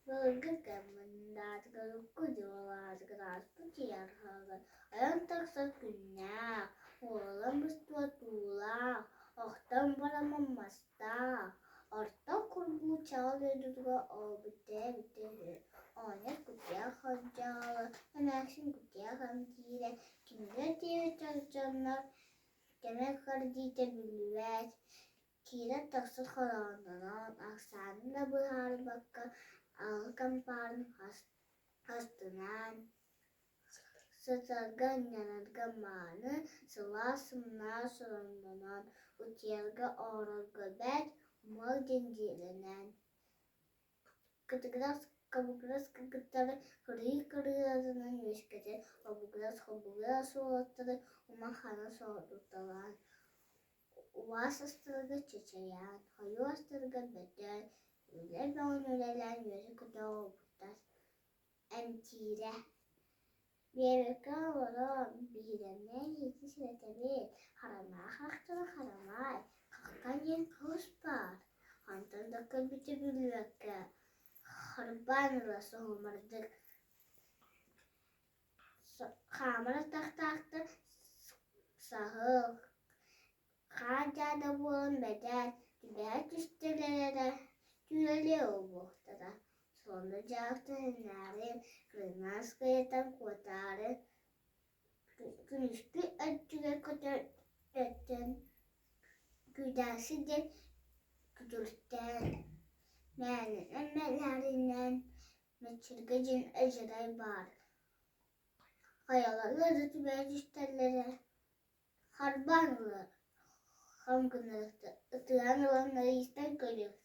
Völgegemmendat kujulat rasputiarhaga ayan taksat günna oğlan bıstuatula ahtan para mamasta arta kurbu çağırdığı obite bite Onet kutuya hancalı anaksin kutuya hamkire kimler diye çalışanlar demek kardite bilüvet kira taksat kalandan aksanında bu hal bakka alkamparın hastanan Satarganyanan gamanı sılasımlar sorumlunan utiyarga oraga bet umal gencilenen Kıtıgras kabukras kıkıtları kırıyı kırıyazının yeşketi Habugras olatları umahana sordurtalar Uvas astırga çeçeyen, hayu astırga beden Üler ve onüleler yüzü kuda oburtar Emtire Bir kavram birine yetişirebilir. Haramay haktır haramay. Kalkan yen kavuşpar. Hantar da kalbite bilvekke. Harban rası homardık. Kamara taktaktı sahıl. Kaca da bulan bedel. Dübeyat üstelere tüyeli obuhtada. Sonra cevapta hınarın. Kırmaz kıyatan kotarı. Güneşli acıya kadar etten. Güdersi de güdürtten. Meğerinin emmellerinden. Meçirgecin eceray var. Hayalarla tübeyat üstelere. Harbanlı. Hamgınlıkta. Itıyan olanları ister görür.